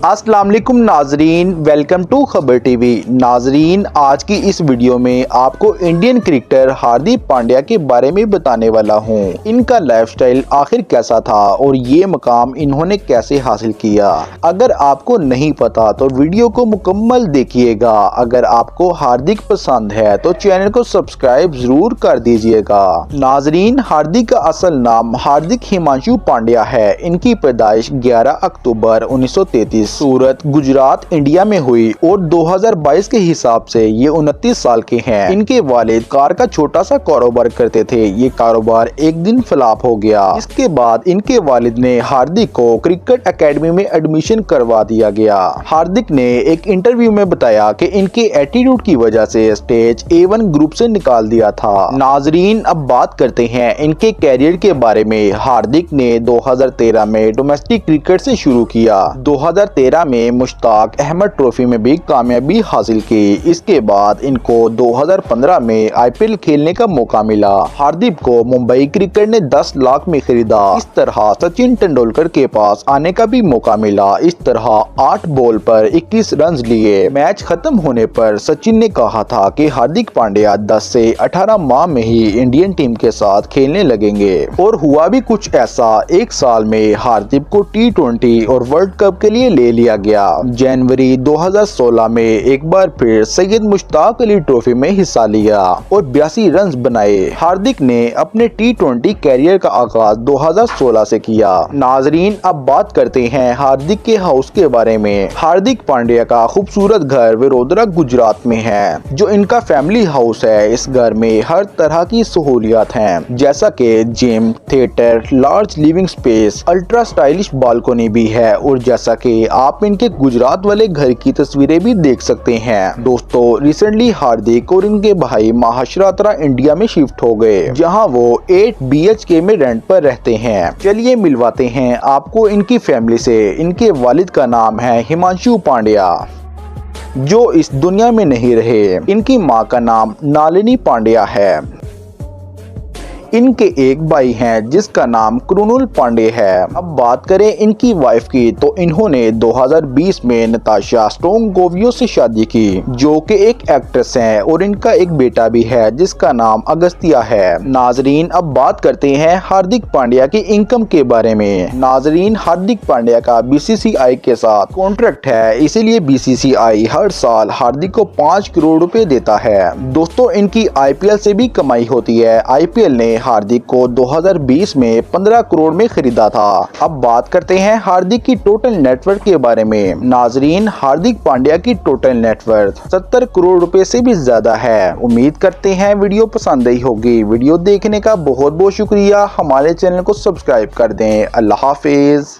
अस्सलाम वालेकुम नाजरीन, वेलकम टू खबर टीवी। नाजरीन, आज की इस वीडियो में आपको इंडियन क्रिकेटर हार्दिक पांड्या के बारे में बताने वाला हूं। इनका लाइफस्टाइल आखिर कैसा था और ये मकाम इन्होंने कैसे हासिल किया। अगर आपको नहीं पता तो वीडियो को मुकम्मल देखिएगा। अगर आपको हार्दिक पसंद है तो चैनल को सब्सक्राइब जरूर कर दीजिएगा। नाजरीन, हार्दिक का असल नाम हार्दिक हिमांशु पांड्या है। इनकी पैदाइश 11 अक्टूबर 1933 सूरत, गुजरात, इंडिया में हुई और 2022 के हिसाब से ये 29 साल के हैं। इनके वालिद कार का छोटा सा कारोबार करते थे। ये कारोबार एक दिन फ्लॉप हो गया। इसके बाद इनके वालिद ने हार्दिक को क्रिकेट एकेडमी में एडमिशन करवा दिया गया। हार्दिक ने एक इंटरव्यू में बताया कि इनके एटीट्यूड की वजह से स्टेज A1 ग्रुप से निकाल दिया था। नाजरीन, अब बात करते हैं इनके कैरियर के बारे में। हार्दिक ने 2013 में डोमेस्टिक क्रिकेट से शुरू किया। 2013 में मुश्ताक अहमद ट्रॉफी में भी कामयाबी हासिल की। इसके बाद इनको 2015 में IPL खेलने का मौका मिला। हार्दिक को मुंबई क्रिकेट ने 10 लाख में खरीदा। इस तरह सचिन तेंदुलकर के पास आने का भी मौका मिला। इस तरह 8 बॉल पर 21 रन लिए। मैच खत्म होने पर सचिन ने कहा था कि हार्दिक पांड्या 10 से 18 माह में ही इंडियन टीम के साथ खेलने लगेंगे, और हुआ भी कुछ ऐसा। एक साल में हार्दिक को T20 और वर्ल्ड कप के लिए ले लिया गया। जनवरी 2016 में एक बार फिर सैयद मुश्ताक अली ट्रॉफी में हिस्सा लिया और 82 रन बनाए। हार्दिक ने अपने T20 कैरियर का आगाज 2016 से किया। नाजरीन, अब बात करते हैं हार्दिक के हाउस के बारे में। हार्दिक पांड्या का खूबसूरत घर वडोदरा, गुजरात में है, जो इनका फैमिली हाउस है। इस घर में हर तरह की सहूलियात हैं, जैसा कि gym, theatre, large living space, ultra stylish balcony भी है, और जैसा कि आप इनके गुजरात वाले घर की तस्वीरें भी देख सकते हैं। दोस्तों, रिसेंटली हार्दिक और इनके भाई महाशरात्रा इंडिया में शिफ्ट हो गए, जहां वो 8 BHK में रेंट पर रहते हैं। चलिए मिलवाते हैं आपको इनकी फैमिली से। इनके वालिद का नाम है हिमांशु पांड्या, जो इस दुनिया में नहीं रहे। इनकी मां का नाम नालिनी पांड्या है। इनके एक भाई हैं जिसका नाम कृणुल पांडे है। अब बात करें इनकी वाइफ की, तो इन्होंने 2020 में नताशा स्टोंगोवियो से शादी की, जो कि एक एक्ट्रेस हैं, और इनका एक बेटा भी है जिसका नाम अगस्तिया है। नाजरीन, अब बात करते हैं हार्दिक पांड्या की इनकम के बारे में। नाजरीन, हार्दिक पांड्या का BCCI के साथ कॉन्ट्रैक्ट है, इसीलिए BCCI हर साल हार्दिक को 5 करोड़ रुपए देता है। दोस्तों, इनकी IPL से भी कमाई होती है। IPL ने हार्दिक को 2020 में 15 करोड़ में खरीदा था। अब बात करते हैं हार्दिक की टोटल नेटवर्थ के बारे में। नाजरीन, हार्दिक पांड्या की टोटल नेटवर्थ 70 करोड़ रुपए से भी ज्यादा है। उम्मीद करते हैं वीडियो पसंद आई होगी। वीडियो देखने का बहुत बहुत शुक्रिया। हमारे चैनल को सब्सक्राइब कर दें। अल्लाह हाफिज।